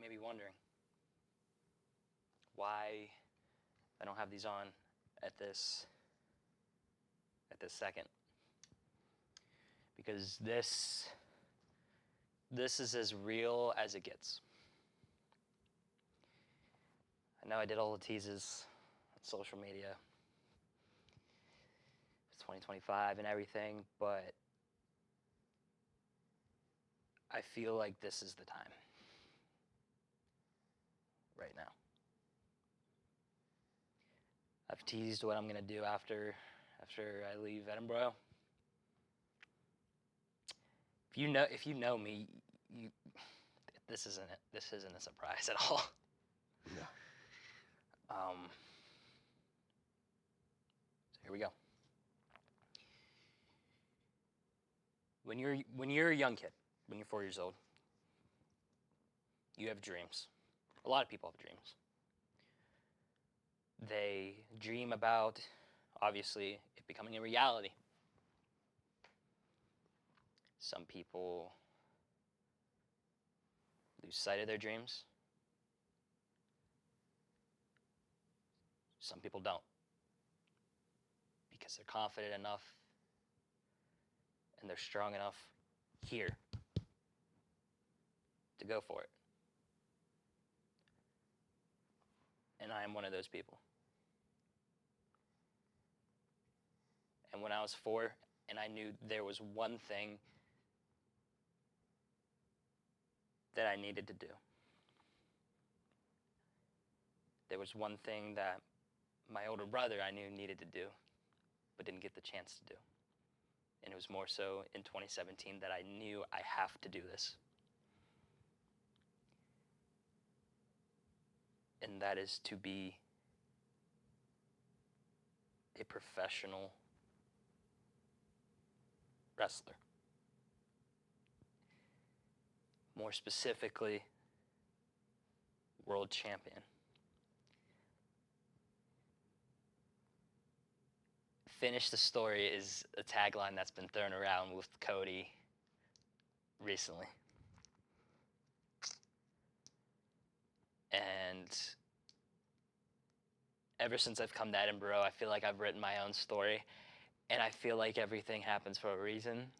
may be wondering why I don't have these on at this second. Because this is as real as it gets. I know I did all the teases on social media. It's 2025 and everything, but I feel like this is the time. Right now. I've teased what I'm gonna do after I leave Edinburgh. If you know me, this isn't a surprise at all. Yeah. So here we go. When you're a young kid, when you're 4 years old, you have dreams. A lot of people have dreams. They dream about, obviously, it becoming a reality. Some people lose sight of their dreams. Some people don't. Because they're confident enough and they're strong enough here to go for it. And I am one of those people. And when I was 4 and I knew there was one thing that I needed to do. There was one thing that my older brother I knew needed to do, but didn't get the chance to do. And it was more so in 2017 that I knew I have to do this. And that is to be a professional wrestler. More specifically, world champion. Finish the story is a tagline that's been thrown around with Cody recently. And ever since I've come to Edinburgh, I feel like I've written my own story, and I feel like everything happens for a reason.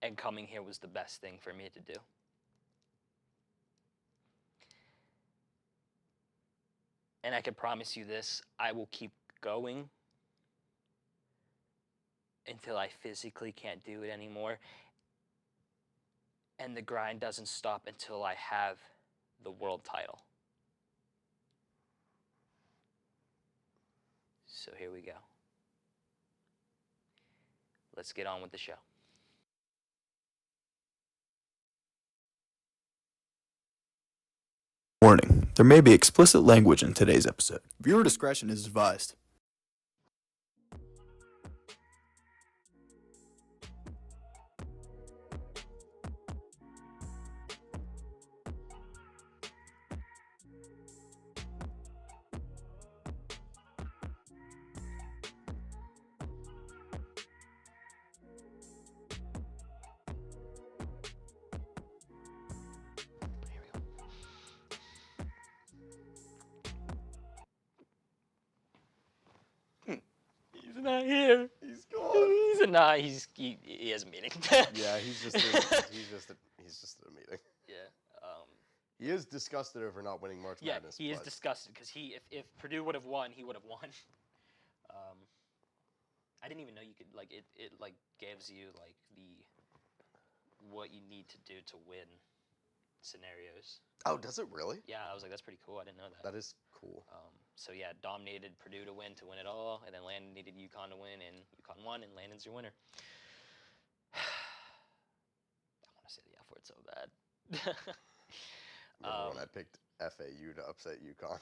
And coming here was the best thing for me to do. And I can promise you this, I will keep going until I physically can't do it anymore. And the grind doesn't stop until I have the world title. So here we go. Let's get on with the show. Warning, there may be explicit language in today's episode. Viewer discretion is advised. He's not here. He's gone. He has a meeting. Yeah, he's just at a meeting. Yeah. He is disgusted over not winning March Madness. Yeah, he is disgusted because if Purdue would have won, he would have won. I didn't even know you could it gives you what you need to do to win scenarios. Oh, does it really? Yeah, I was like, that's pretty cool. I didn't know that. That is cool. So yeah, Dom needed Purdue to win it all, and then Landon needed UConn to win, and UConn won, and Landon's your winner. I want to say the F word so bad. Remember when I picked FAU to upset UConn?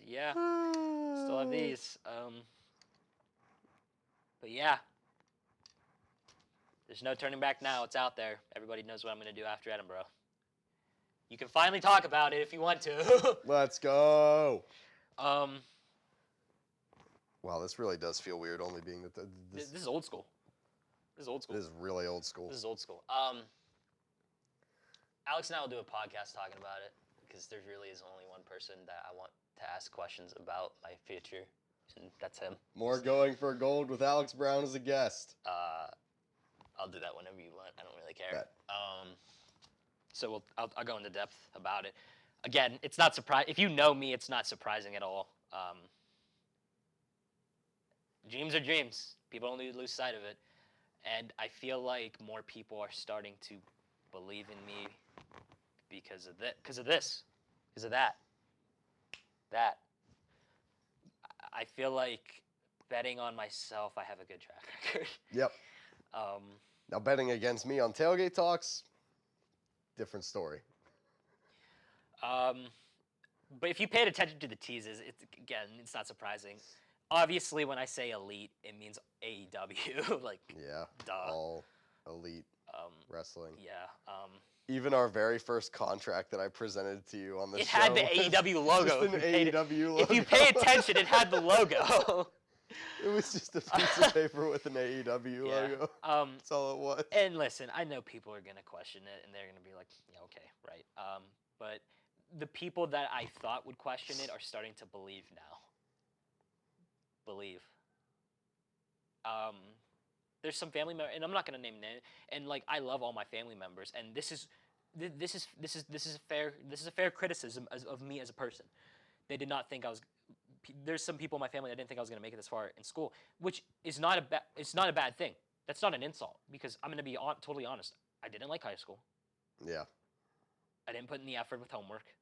Yeah, still have these. But yeah, there's no turning back now. It's out there. Everybody knows what I'm going to do after Edinburgh. You can finally talk about it if you want to. Let's go. Wow, this really does feel weird, only being that this is old school. This is old school. This is really old school. This is old school. Alex and I will do a podcast talking about it because there really is only one person that I want to ask questions about my future, and that's him. More going for gold with Alex Brown as a guest. I'll do that whenever you want. I don't really care. Bet. So I'll go into depth about it. Again, it's not surprising. If you know me, it's not surprising at all. Dreams are dreams. People don't lose sight of it. And I feel like more people are starting to believe in me because of that. I feel like betting on myself, I have a good track record. Yep. Now betting against me on Tailgate Talks, different story. But if you paid attention to the teases, it's not surprising. Obviously, when I say elite, it means AEW. Like, Yeah. duh. All elite wrestling. Yeah. Even our very first contract that I presented to you on the show. It had the AEW logo. Just an AEW logo. If you pay attention, it had the logo. It was just a piece of paper with an AEW logo. That's all it was. And listen, I know people are gonna question it, and they're gonna be like, "Yeah, okay, right." But the people that I thought would question it are starting to believe now. There's some family members, and I'm not gonna name names. And like, I love all my family members, and this is a fair criticism of me as a person. They did not think I was. There's some people in my family that didn't think I was gonna make it this far in school, which is not it's not a bad thing. That's not an insult, because I'm gonna be totally honest. I didn't like high school. Yeah. I didn't put in the effort with homework.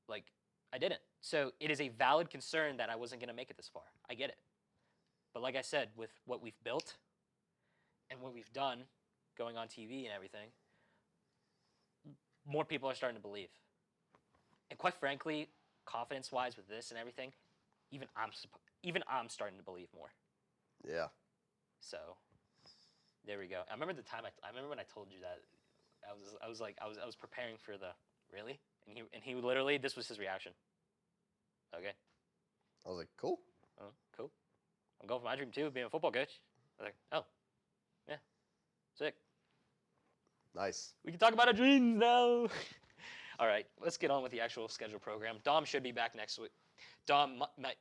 Like, I didn't. So it is a valid concern that I wasn't going to make it this far. I get it. But like I said, with what we've built and what we've done, going on TV and everything, more people are starting to believe. And quite frankly, confidence-wise with this and everything, even I'm starting to believe more. Yeah. So there we go. I remember I remember when I told you that. I was preparing for the really, and he literally, this was his reaction. Okay. I was like, cool. Oh, cool. I'm going for my dream too, being a football coach. I was like, oh, yeah, sick. Nice. We can talk about our dreams now. All right, let's get on with the actual scheduled program. Dom should be back next week. Dom might.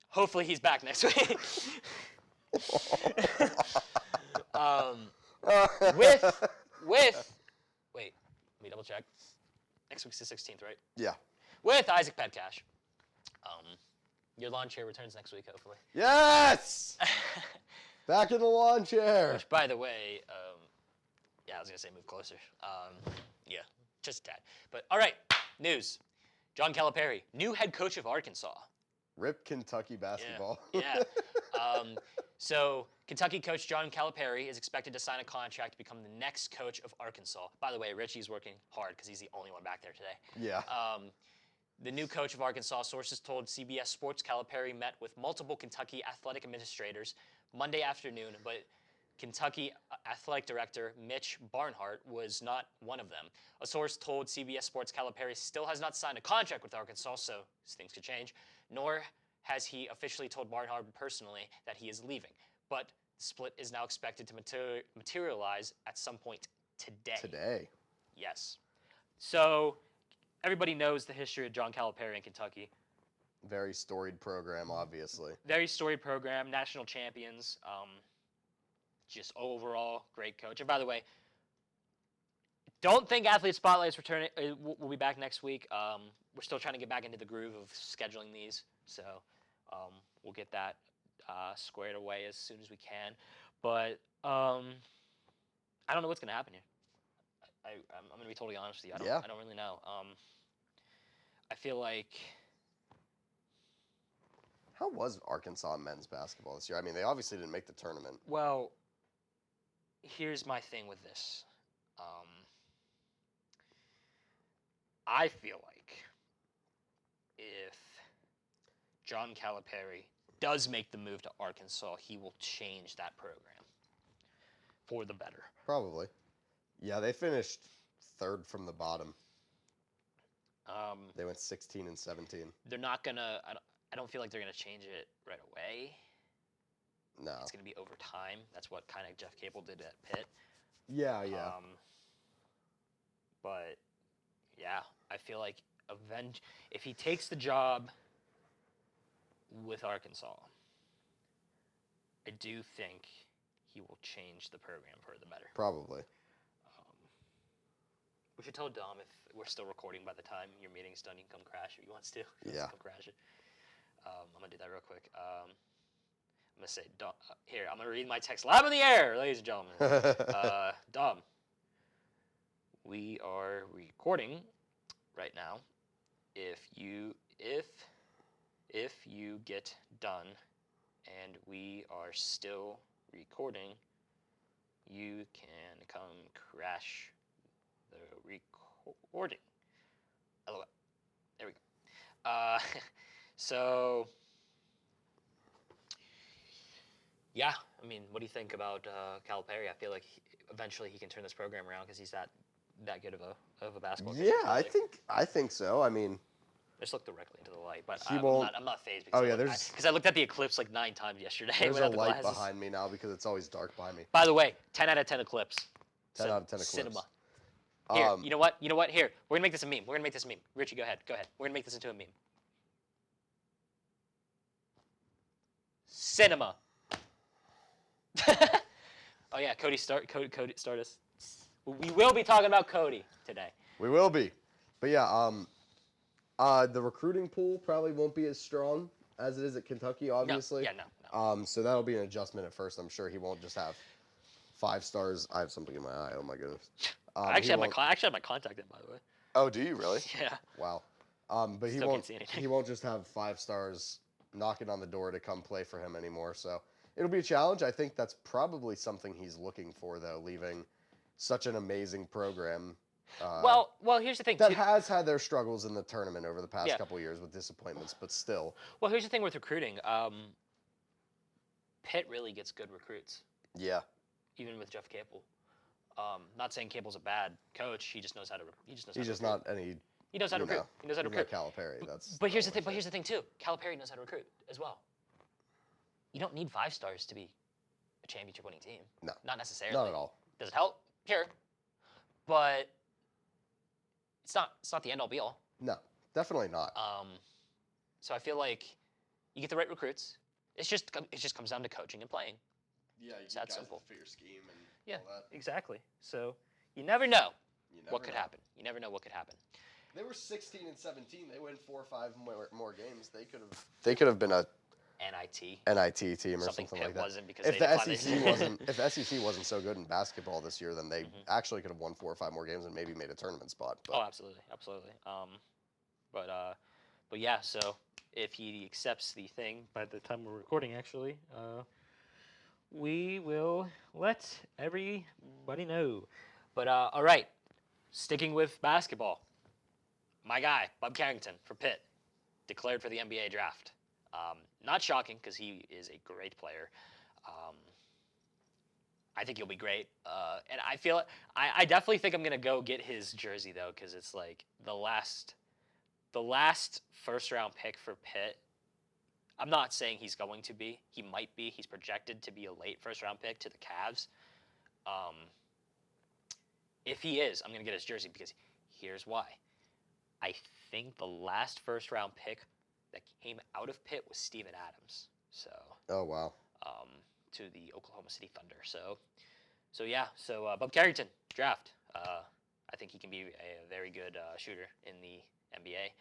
Hopefully he's back next week. Wait, let me double check. Next week's the 16th, right? Yeah. With Isaac Petkac. Your lawn chair returns next week, hopefully. Yes! Back in the lawn chair. Which, by the way, I was going to say move closer. Yeah, just a tad. But, all right, news. John Calipari, new head coach of Arkansas. Rip Kentucky basketball. Yeah. So Kentucky coach John Calipari is expected to sign a contract to become the next coach of Arkansas. By the way, Richie's working hard because he's the only one back there today. Yeah. The new coach of Arkansas, sources told CBS Sports, Calipari met with multiple Kentucky athletic administrators Monday afternoon, but Kentucky athletic director Mitch Barnhart was not one of them. A source told CBS Sports Calipari still has not signed a contract with Arkansas, so things could change, nor has he officially told Barnhart personally that he is leaving. But the split is now expected to materialize at some point today. Today? Yes. So everybody knows the history of John Calipari in Kentucky. Very storied program, obviously. Very storied program, national champions. Just overall great coach. And by the way, don't think Athlete Spotlight is returning. We'll be back next week. We're still trying to get back into the groove of scheduling these, so we'll get that squared away as soon as we can. But I don't know what's going to happen here. I'm going to be totally honest with you. I don't really know. I feel like... How was Arkansas men's basketball this year? I mean, they obviously didn't make the tournament. Well, here's my thing with this. I feel like if John Calipari does make the move to Arkansas, he will change that program for the better. Probably. Yeah, they finished third from the bottom. They went 16 and 17. They're not gonna. I don't feel like they're gonna change it right away. No. It's going to be over time. That's what kind of Jeff Capel did at Pitt. Yeah. But yeah, I feel like if he takes the job with Arkansas, I do think he will change the program for the better. Probably. We should tell Dom if we're still recording by the time your meeting's done, he can come crash if he wants to. Yeah. Come crash it. I'm going to do that real quick. I'm going to say, Dom, here, I'm going to read my text live on the air, ladies and gentlemen. Dom, we are recording right now. If you get done and we are still recording, you can come crash the recording. LOL. There we go. So yeah, I mean, what do you think about Calipari? I feel like eventually he can turn this program around because he's that good of a basketball coach. Yeah, I think so. I mean, just look directly into the light, but he I'm won't. not phased because I looked at the eclipse like 9 times yesterday. There's a the light glasses. behind me now because it's always dark behind me. By the way, 10 out of 10 eclipse. 10 out of 10 eclipse. Cinema. Here, you know what? Here, we're gonna make this a meme. Richie, go ahead. We're gonna make this into a meme. Cinema. Oh yeah, Cody, start us. We will be talking about Cody today. We will be, but yeah, the recruiting pool probably won't be as strong as it is at Kentucky, obviously. No. So that'll be an adjustment at first. I'm sure he won't just have 5 stars. I have something in my eye. Oh my goodness. I actually have my contact in, by the way. Oh, do you really? Yeah. Wow. But he won't. He won't just have 5 stars knocking on the door to come play for him anymore. So it'll be a challenge. I think that's probably something he's looking for, though, leaving such an amazing program. Well, here's the thing. That has had their struggles in the tournament over the past couple years with disappointments, but still. Well, here's the thing with recruiting. Pitt really gets good recruits. Yeah. Even with Jeff Capel. Not saying Capel's a bad coach. He just knows how to. He knows how to recruit. He knows how to recruit. Calipari. But here's the thing. But here's the thing too. Calipari knows how to recruit as well. You don't need 5 stars to be a championship-winning team. No. Not necessarily. Not at all. Does it help? Sure. But it's not the end-all be-all. No, definitely not. So I feel like you get the right recruits. It just comes down to coaching and playing. Yeah, it's that simple. For your scheme and all that. Exactly. So you never know what could happen. You never know what could happen. They were 16 and 17. They win 4 or 5 more games. They could have been a NIT team or something like that. Wasn't because if the SEC wasn't so good in basketball this year, then they actually could have won 4 or 5 more games and maybe made a tournament spot. But. Oh, absolutely. But yeah. So if he accepts the thing by the time we're recording, actually, we will let everybody know. But all right, sticking with basketball, my guy Bob Carrington for Pitt declared for the NBA draft. Not shocking because he is a great player. I think he'll be great. And I definitely think I'm going to go get his jersey, though, because it's like the last first-round pick for Pitt. I'm not saying he's going to be. He might be. He's projected to be a late first-round pick to the Cavs. If he is, I'm going to get his jersey because here's why. I think the last first-round pick that came out of Pitt was Steven Adams. So. Oh wow. To the Oklahoma City Thunder. So yeah. So Bob Carrington draft. I think he can be a very good shooter in the NBA.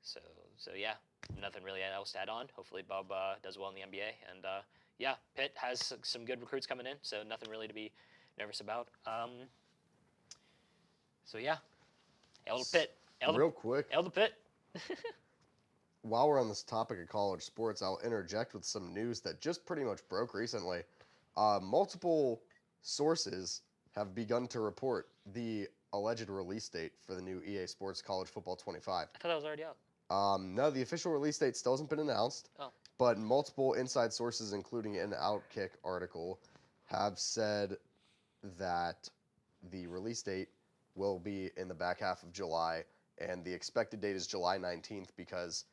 So yeah. Nothing really else to add on. Hopefully Bob does well in the NBA. And yeah, Pitt has some good recruits coming in. So nothing really to be nervous about. So yeah. Hail to Pitt. Real quick. Hail to Pitt. While we're on this topic of college sports, I'll interject with some news that just pretty much broke recently. Multiple sources have begun to report the alleged release date for the new EA Sports College Football 25. I thought that was already out. No, the official release date still hasn't been announced. Oh. But multiple inside sources, including an Outkick article, have said that the release date will be in the back half of July, and the expected date is July 19th because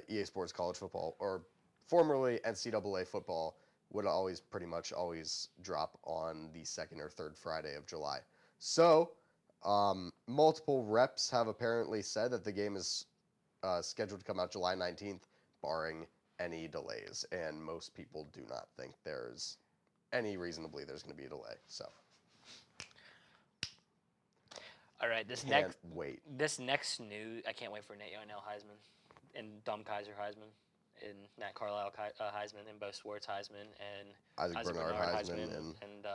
EA Sports College Football, or formerly NCAA football would always pretty much always drop on the second or third Friday of July. So, multiple reps have apparently said that the game is scheduled to come out July 19th, barring any delays. And most people do not think there's any reason to believe there's going to be a delay. So, All right, can't wait. This next news, I can't wait for Nate Yarnell Heisman and Dom Kaiser Heisman and Nat Carlisle Heisman and Bo Swartz Heisman and Isaac Bernard Heisman and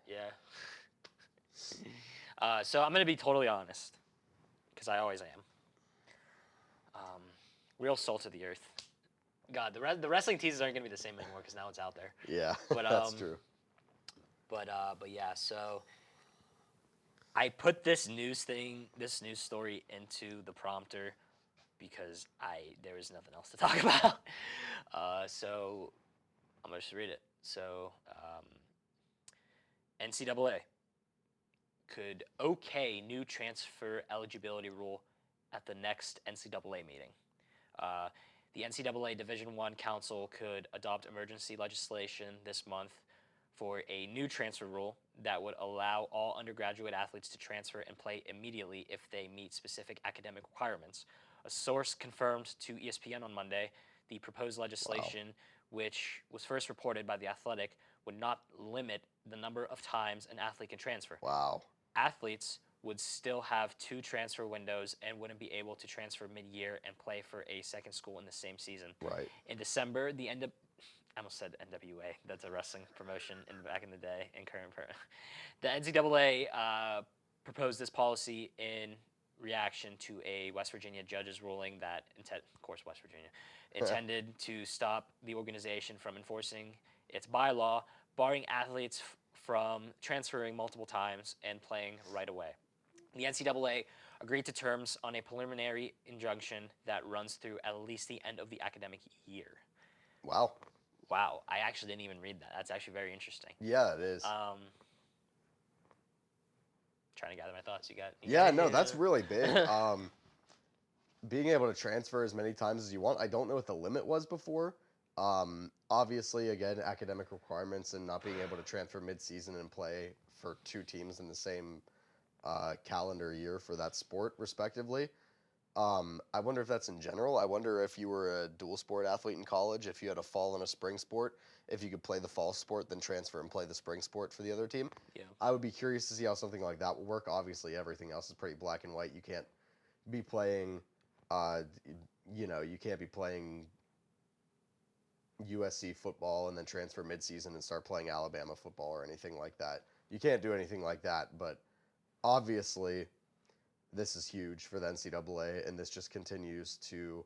yeah. So I'm gonna be totally honest, because I always am. Real salt of the earth. God, the wrestling teases aren't gonna be the same anymore because now it's out there. Yeah, But, that's true. But yeah, so I put this news story into the prompter because there was nothing else to talk about. So I'm gonna just read it. So NCAA could okay new transfer eligibility rule at the next NCAA meeting. The NCAA Division I Council could adopt emergency legislation this month for a new transfer rule that would allow all undergraduate athletes to transfer and play immediately if they meet specific academic requirements. A source confirmed to ESPN on Monday the proposed legislation, which was first reported by The Athletic, would not limit the number of times an athlete can transfer. Wow. Athletes would still have 2 transfer windows and wouldn't be able to transfer mid-year and play for a second school in the same season. Right. In December, I almost said NWA. That's a wrestling promotion back in the day. The NCAA proposed this policy in reaction to a West Virginia judge's ruling that, of course, West Virginia, intended to stop the organization from enforcing its bylaw, barring athletes from transferring multiple times and playing right away. The NCAA agreed to terms on a preliminary injunction that runs through at least the end of the academic year. Wow. Wow, I actually didn't even read that. That's actually very interesting. Yeah, it is. Trying to gather my thoughts. That's really big. Being able to transfer as many times as you want. I don't know what the limit was before. Obviously, again, academic requirements and not being able to transfer mid-season and play for 2 teams in the same calendar year for that sport, respectively. I wonder if that's in general. I wonder if you were a dual sport athlete in college, if you had a fall and a spring sport, if you could play the fall sport, then transfer and play the spring sport for the other team. Yeah. I would be curious to see how something like that would work. Obviously, everything else is pretty black and white. You can't be playing, you can't be playing USC football and then transfer midseason and start playing Alabama football or anything like that. You can't do anything like that, but obviously this is huge for the NCAA, and this just continues to,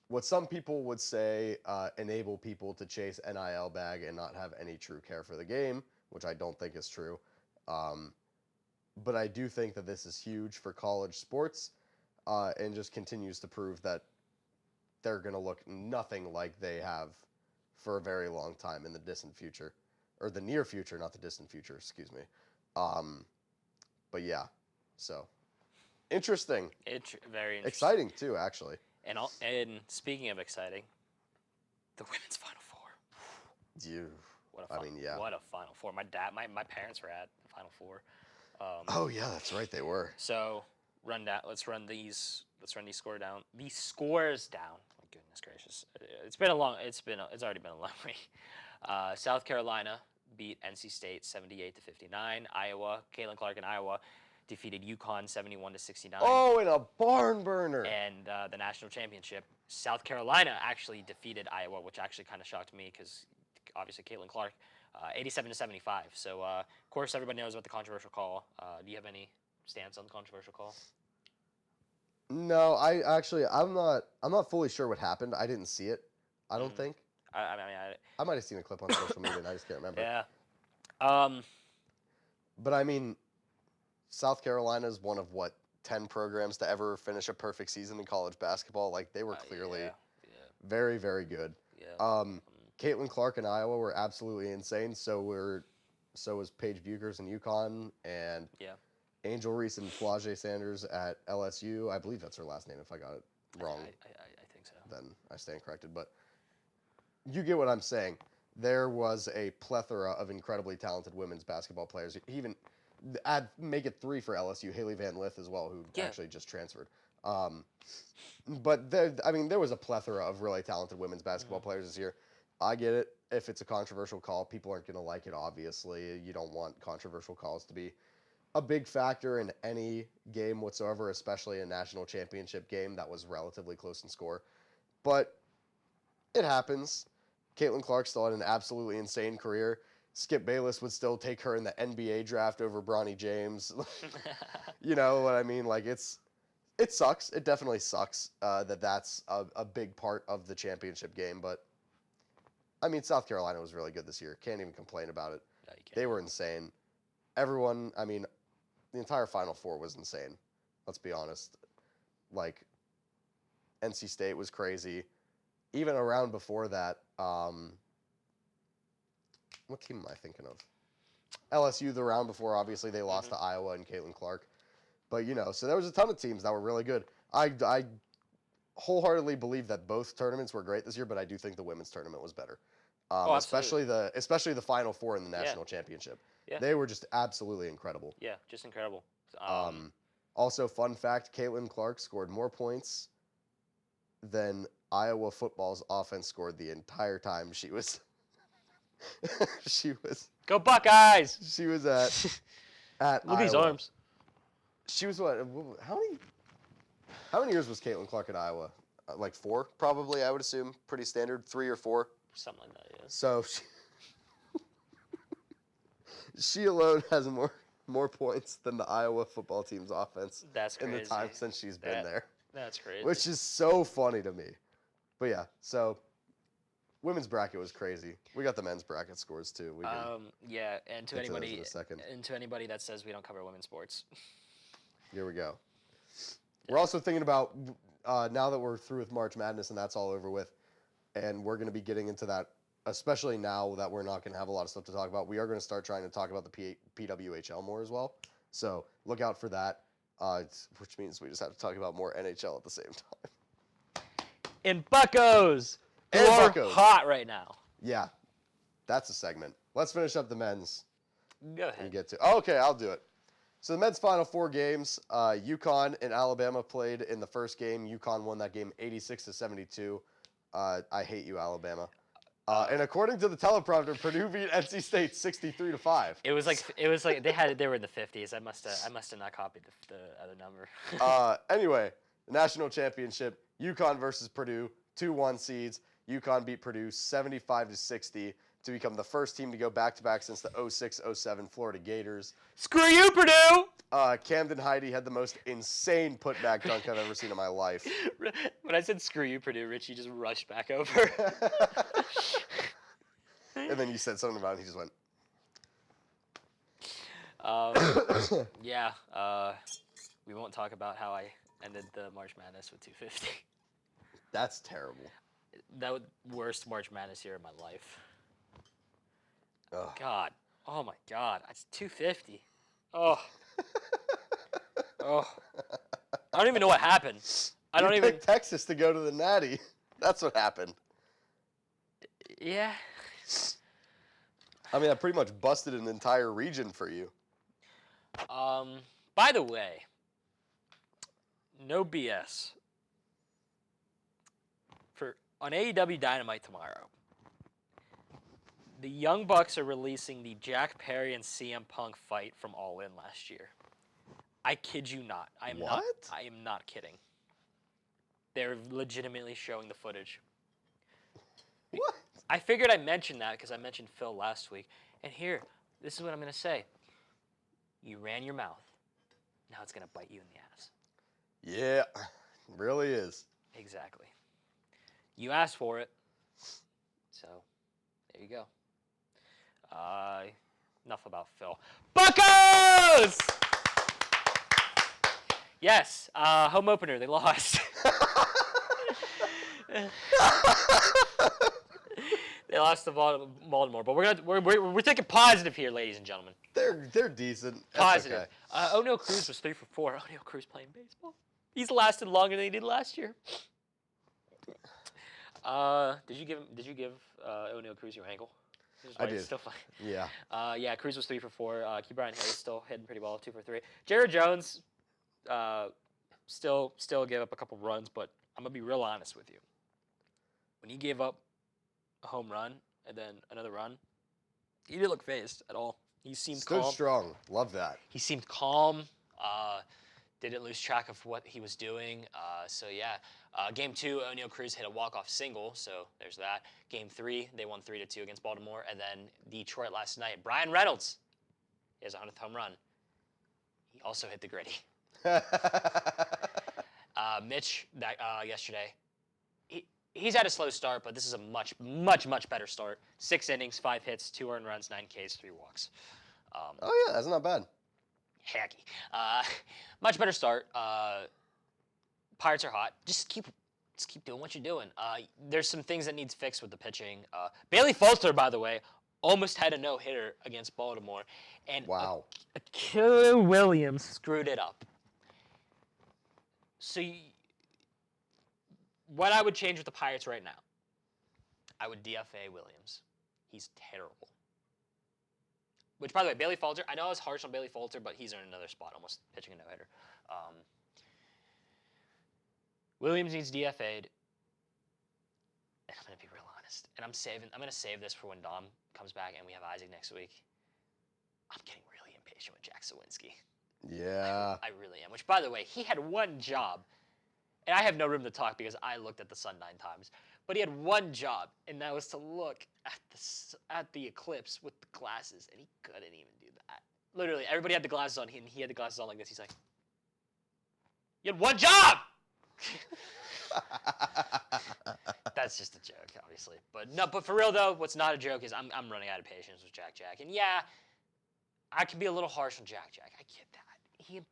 what some people would say, enable people to chase NIL bag and not have any true care for the game, which I don't think is true. But I do think that this is huge for college sports, and just continues to prove that they're going to look nothing like they have for a very long time in the distant future. Or the near future, not the distant future, excuse me. But yeah, so interesting. Very interesting. Exciting too, actually. And speaking of exciting, the women's Final Four. What a Final Four. My parents were at the Final Four. Oh yeah, that's right, they were. So let's run these scores down. These scores down. My goodness gracious. It's already been a long week. South Carolina beat NC State 78-59. Caitlin Clark in Iowa defeated UConn 71-69. Oh, in a barn burner. And the national championship, South Carolina actually defeated Iowa, which actually kind of shocked me because obviously Caitlin Clark, 87-75. So of course everybody knows about the controversial call. Do you have any stance on the controversial call? No, I'm not fully sure what happened. I didn't see it. I don't think. I might have seen a clip on social media and I just can't remember. Yeah. But I mean, South Carolina is one of 10 programs to ever finish a perfect season in college basketball. Like they were clearly very, very good. Yeah. Caitlin Clark in Iowa were absolutely insane. So was Paige Buchers in UConn, and Angel Reese and Flau'jae Sanders at LSU. I believe that's her last name. If I got it wrong, I think so. Then I stand corrected. But you get what I'm saying. There was a plethora of incredibly talented women's basketball players. Even make it 3 for LSU. Hayley Van Lith as well, who actually just transferred. But there was a plethora of really talented women's basketball players this year. I get it. If it's a controversial call, people aren't going to like it, obviously. You don't want controversial calls to be a big factor in any game whatsoever, especially a national championship game that was relatively close in score. But it happens. Caitlin Clark still had an absolutely insane career. Skip Bayless would still take her in the NBA draft over Bronny James. You know what I mean? Like, it sucks. It definitely sucks that's a big part of the championship game. But, I mean, South Carolina was really good this year. Can't even complain about it. No, you can't. They were insane. Everyone, I mean, the entire Final Four was insane. Let's be honest. Like, NC State was crazy. Even a round before that, what team am I thinking of? LSU, the round before, obviously, they lost to Iowa and Caitlin Clark. But, so there was a ton of teams that were really good. I wholeheartedly believe that both tournaments were great this year, but I do think the women's tournament was better. Especially the Final Four in the national championship. Yeah. They were just absolutely incredible. Yeah, just incredible. Also, fun fact, Caitlin Clark scored more points than Iowa football's offense scored the entire time she was Go Buckeyes! She was at Look at these Iowa. arms. She was what? How many years was Caitlin Clark at Iowa? Like 4, probably, I would assume. Pretty standard, 3 or 4. Something like that, yeah. So she alone has more points than the Iowa football team's offense. That's crazy. In the time since she's been there. That's crazy. Which is so funny to me. But yeah, so women's bracket was crazy. We got the men's bracket scores too. We yeah, and to get to those anybody in a second. and to anybody that says we don't cover women's sports. Here we go. We're also thinking about now that we're through with March Madness and that's all over with, and we're going to be getting into that, especially now that we're not going to have a lot of stuff to talk about. We are going to start trying to talk about the PWHL more as well. So look out for that, which means we just have to talk about more NHL at the same time. And Buccos! And Who are Buccos. hot right now. Yeah, that's a segment. Let's finish up the men's. Go ahead. And get to. Oh, okay, I'll do it. So the men's final 4 games, UConn and Alabama played in the first game. UConn won that game 86-72. I hate you, Alabama. And according to the teleprompter, Purdue beat NC State 63-5. It was like they were in the 50s. I must have not copied the other number. Anyway, the national championship, UConn versus Purdue, 2-1 seeds. UConn beat Purdue 75-60 to become the first team to go back-to-back since the 06-07 Florida Gators. Screw you, Purdue! Camden Heidi had the most insane putback dunk I've ever seen in my life. When I said screw you, Purdue, Richie just rushed back over. And then you said something about it, and he just went. Yeah, we won't talk about how I ended the March Madness with 250. That's terrible. That was worst March Madness year of my life. Ugh. God. Oh, my God. That's 250. Oh. Oh. I don't even know what happened. You picked Texas to go to the Natty. That's what happened. Yeah. I mean, I pretty much busted an entire region for you. By the way, no BS. On AEW Dynamite tomorrow, the Young Bucks are releasing the Jack Perry and CM Punk fight from All In last year. I kid you not. I am not kidding. They're legitimately showing the footage. What? I figured I mentioned that because I mentioned Phil last week. And here, this is what I'm going to say. You ran your mouth. Now it's going to bite you in the ass. Yeah, it really is. Exactly. You asked for it. So, there you go. Enough about Phil. Buccos! Yes, home opener, they lost. They lost to Baltimore, but we're taking positive here, ladies and gentlemen. They're decent. Positive. Okay. O'Neal Cruz was 3 for 4. O'Neal Cruz playing baseball. He's lasted longer than he did last year. Did you give O'Neal Cruz your ankle? I did. It's still fine. Yeah. Yeah, Cruz was 3 for 4. Key Brian Hayley still hitting pretty well, 2 for 3. Jared Jones, still gave up a couple runs, but I'm gonna be real honest with you. When he gave up a home run and then another run, he didn't look phased at all. He seemed Stood calm. strong. Love that. He seemed calm. Didn't lose track of what he was doing. So yeah, Game 2, O'Neal Cruz hit a walk-off single, so there's that. Game 3, they won 3-2 against Baltimore, and then Detroit last night. Brian Reynolds, he has a 100th home run. He also hit the gritty. Mitch, yesterday, he's had a slow start, but this is a much, much, much better start. 6 innings, 5 hits, 2 earned runs, 9 Ks, 3 walks. Oh yeah, that's not bad. Hacky. Much better start. Pirates are hot. Just keep doing what you're doing. There's some things that needs fixed with the pitching. Bailey Falter, by the way, almost had a no-hitter against Baltimore, and Wow. Killer Williams screwed it up. So, what I would change with the Pirates right now, I would DFA Williams. He's terrible. Which, by the way, Bailey Falter, I know I was harsh on Bailey Falter, but he's in another spot, almost pitching a no-hitter. Williams needs DFA'd. And I'm going to be real honest. And I'm going to save this for when Dom comes back and we have Isaac next week. I'm getting really impatient with Jack Sawinski. Yeah. I really am. Which, by the way, he had one job. And I have no room to talk because I looked at the sun 9 times. But he had one job, and that was to look at the eclipse with the glasses, and he couldn't even do that. Literally, everybody had the glasses on, and he had the glasses on like this. He's like, "You had one job!" That's just a joke, obviously. But for real though, what's not a joke is I'm running out of patience with Jack. And yeah, I can be a little harsh on Jack. I get that.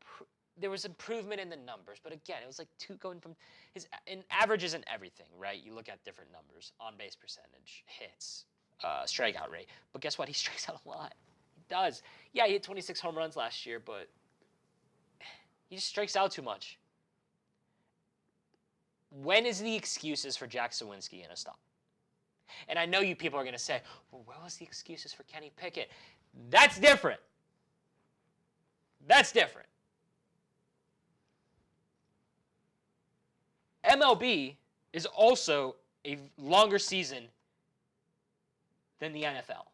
There was improvement in the numbers, but again, it was like 2 going from his averages and everything, right? You look at different numbers: on base percentage, hits, strikeout rate. But guess what? He strikes out a lot. He does. Yeah, he hit 26 home runs last year, but he just strikes out too much. When is the excuses for Jack Sawinski going to stop? And I know you people are going to say, well, where was the excuses for Kenny Pickett? That's different. That's different. MLB is also a longer season than the NFL.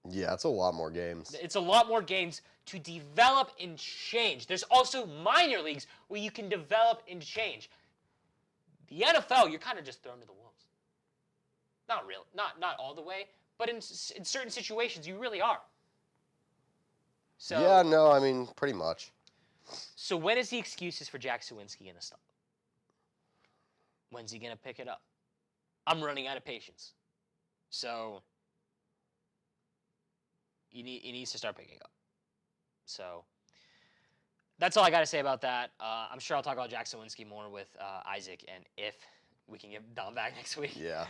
Yeah, it's a lot more games. It's a lot more games to develop and change. There's also minor leagues where you can develop and change. The NFL, you're kind of just thrown to the wolves. Not real, not all the way, but in certain situations, you really are. So yeah, no, I mean, pretty much. So when is the excuses for Jack Sawinski going to stop? When's he going to pick it up? I'm running out of patience. So he needs to start picking up. So that's all I got to say about that. I'm sure I'll talk about Jack Sawinski more with Isaac, and if we can get Dom back next week. Yeah.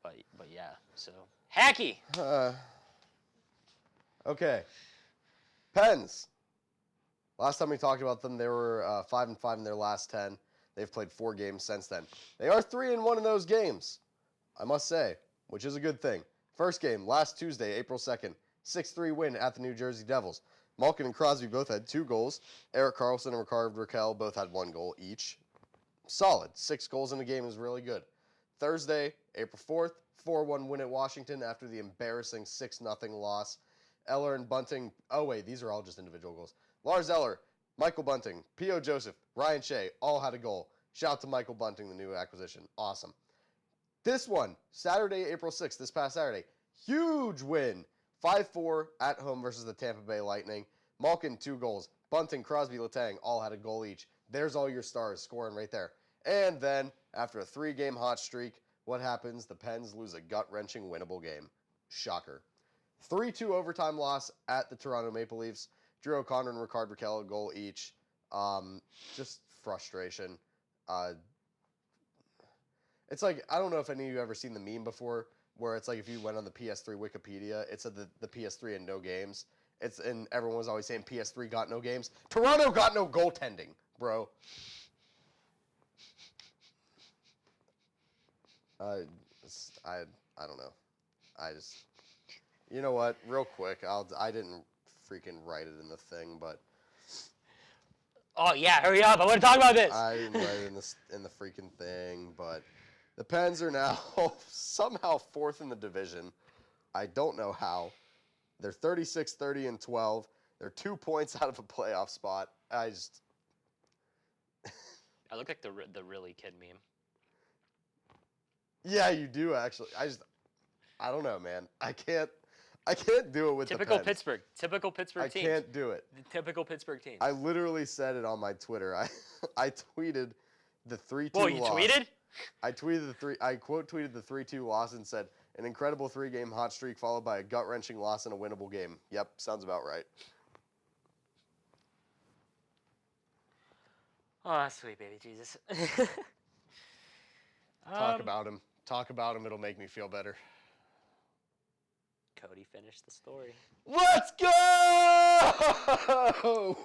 But yeah, so Hacky. Okay. Pens. Last time we talked about them, they were 5-5 in their last 10. They've played 4 games since then. They are 3-1 in those games, I must say, which is a good thing. First game, last Tuesday, April 2nd, 6-3 win at the New Jersey Devils. Malkin and Crosby both had 2 goals. Erik Karlsson and Rickard Rakell both had 1 goal each. Solid. 6 goals in a game is really good. Thursday, April 4th, 4-1 win at Washington after the embarrassing 6-0 loss. Eller and Bunting. Oh, wait, these are all just individual goals. Lars Eller, Michael Bunting, P.O. Joseph, Ryan Shea all had a goal. Shout out to Michael Bunting, the new acquisition. Awesome. This one, Saturday, April 6th, this past Saturday, huge win. 5-4 at home versus the Tampa Bay Lightning. Malkin, 2 goals. Bunting, Crosby, Letang all had a goal each. There's all your stars scoring right there. And then, after a 3-game hot streak, what happens? The Pens lose a gut-wrenching winnable game. Shocker. 3-2 overtime loss at the Toronto Maple Leafs. Drew O'Connor and Rickard Rakell a goal each. Just frustration. It's like, I don't know if any of you have ever seen the meme before, where it's like if you went on the PS3 Wikipedia, it said the PS3 had no games. And everyone was always saying PS3 got no games. Toronto got no goaltending, bro. I don't know. I just, you know what? Real quick, I didn't freaking write it in the thing, but Oh yeah, hurry up! I want to talk about this. I didn't write it in the freaking thing. But the Pens are now somehow fourth in the division. I don't know how. They're 36-30-12. They're 2 points out of a playoff spot. I look like the really kid meme. Yeah, you do actually. I don't know, man. I can't do it with Typical the Pens. Typical Pittsburgh team. I can't do it. The typical Pittsburgh team. I literally said it on my Twitter. I tweeted the 3-2 Whoa, you loss. tweeted? I quote tweeted the 3-2 loss and said, an incredible 3-game hot streak followed by a gut-wrenching loss in a winnable game. Yep, sounds about right. Oh, sweet baby Jesus. Talk about him. Talk about him. It'll make me feel better. Cody finished the story. Let's go!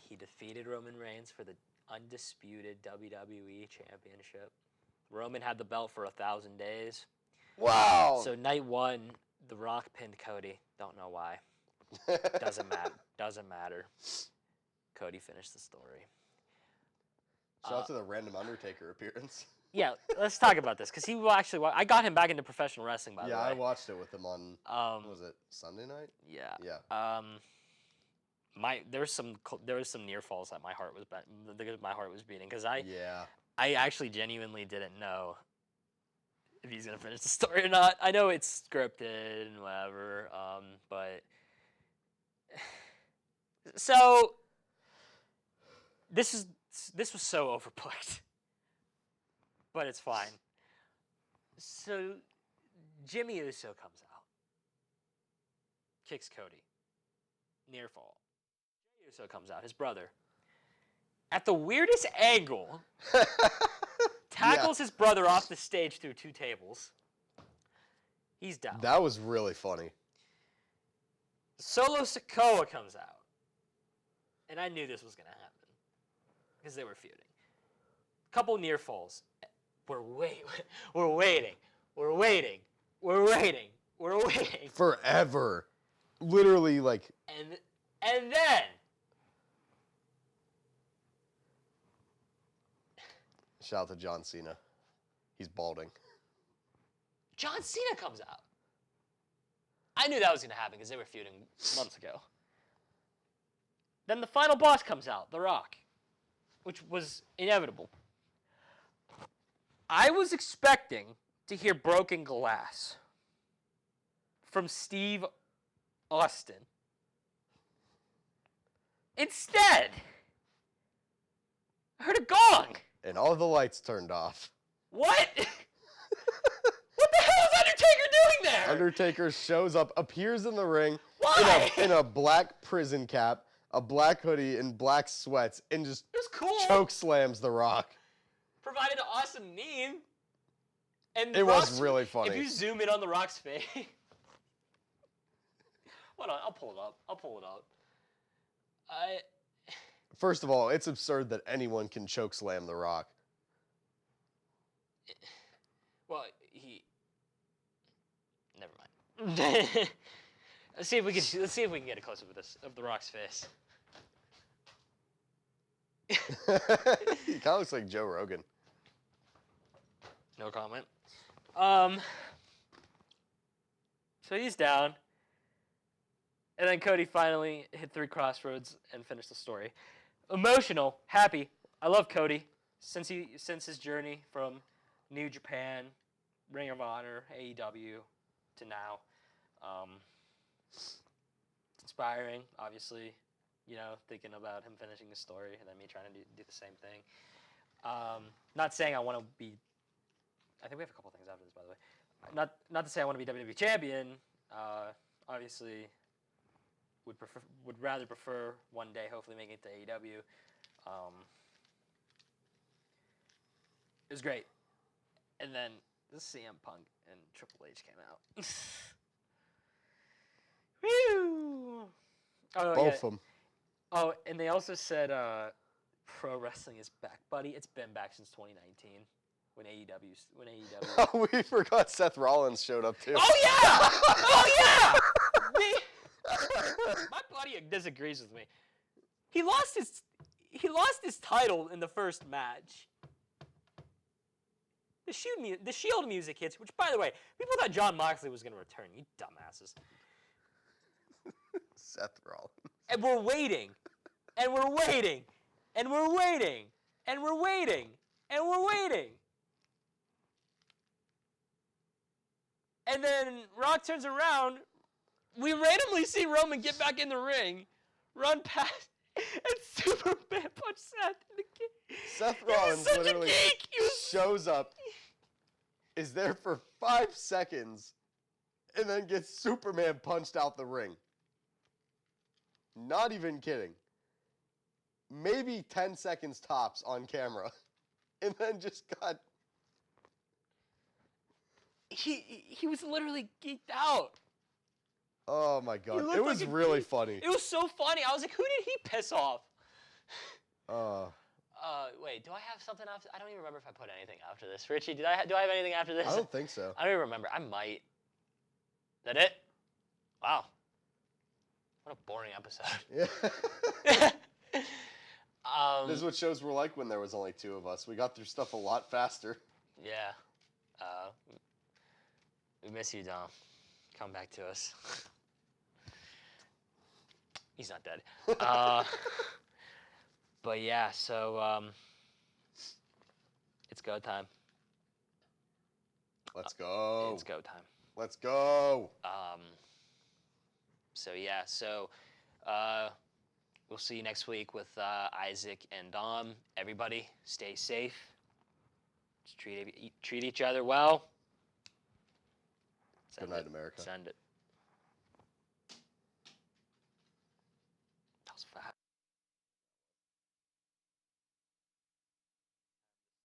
He defeated Roman Reigns for the undisputed WWE Championship. Roman had the belt for 1,000 days. Wow. So night one, The Rock pinned Cody. Don't know why. Doesn't matter. Doesn't matter. Cody finished the story. Shout out to the random Undertaker appearance. Yeah, let's talk about this because he will actually. I got him back into professional wrestling, by the way. Yeah, I watched it with him on. Was it Sunday night? Yeah. Yeah. There was some near falls that my heart was beating because I Yeah. I actually genuinely didn't know if he's gonna finish the story or not. I know it's scripted and whatever, but so this was so overbooked. But it's fine. So Jimmy Uso comes out, kicks Cody, near fall. Jey Uso comes out, his brother, at the weirdest angle, tackles his brother off the stage through 2 tables. He's down. That was really funny. Solo Sikoa comes out, and I knew this was gonna happen because they were feuding. Couple near falls. We're waiting. Forever. Literally, like. And then. Shout out to John Cena. He's balding. John Cena comes out. I knew that was going to happen because they were feuding months ago. Then the final boss comes out, The Rock, which was inevitable. I was expecting to hear Broken Glass from Steve Austin. Instead, I heard a gong. And all the lights turned off. What? What the hell is Undertaker doing there? Undertaker shows up, appears in the ring. Why? In a black prison cap, a black hoodie, and black sweats, and just It was cool. choke slams The Rock. Provided an awesome meme. And It was really funny. If you zoom in on The Rock's face. Hold on, I'll pull it up. First of all, it's absurd that anyone can choke slam The Rock. Well, never mind. Let's see if we can get a close up of The Rock's face. He kind of looks like Joe Rogan. No comment. So he's down. And then Cody finally hit 3 crossroads and finished the story. Emotional, happy. I love Cody since his journey from New Japan, Ring of Honor, AEW to now. It's inspiring, obviously. Thinking about him finishing the story and then me trying to do the same thing. Not saying I want to be. I think we have a couple things after this, by the way. Not to say I want to be WWE champion. Obviously, would rather prefer one day hopefully making it to AEW. It was great, and then the CM Punk and Triple H came out. Woo! Oh, Both of them. Oh, and they also said pro wrestling is back, buddy. It's been back since 2019. when AEW. We forgot Seth Rollins showed up too. Oh yeah! Oh yeah! My buddy disagrees with me. He lost his title in the first match. The Shield music hits, which, by the way, people thought Jon Moxley was going to return. You dumbasses. Seth Rollins. And we're waiting. And we're waiting. And we're waiting. And we're waiting. And we're waiting. And then Rock turns around. We randomly see Roman get back in the ring, run past, and Superman punch Seth in the kick. Seth He was Rollins such a literally geek. He was shows up, is there for 5 seconds, and then gets Superman punched out the ring. Not even kidding. Maybe 10 seconds tops on camera. And then just got... He was literally geeked out. Oh my god. looked It was like a really geek. funny. It was so funny. I was like, who did he piss off? Wait, do I have something after? I don't even remember if I put anything after this. Richie, do I have anything after this? I don't think so. I don't even remember. I might. Is that it? Wow. What a boring episode. Yeah. This is what shows were like when there was only 2 of us. We got through stuff a lot faster. Yeah. We miss you, Dom. Come back to us. He's not dead. But yeah, so it's go time. Let's go. It's go time. Let's go. So yeah, we'll see you next week with Isaac and Dom. Everybody, stay safe. Just treat each other well. Good night, America. Send it.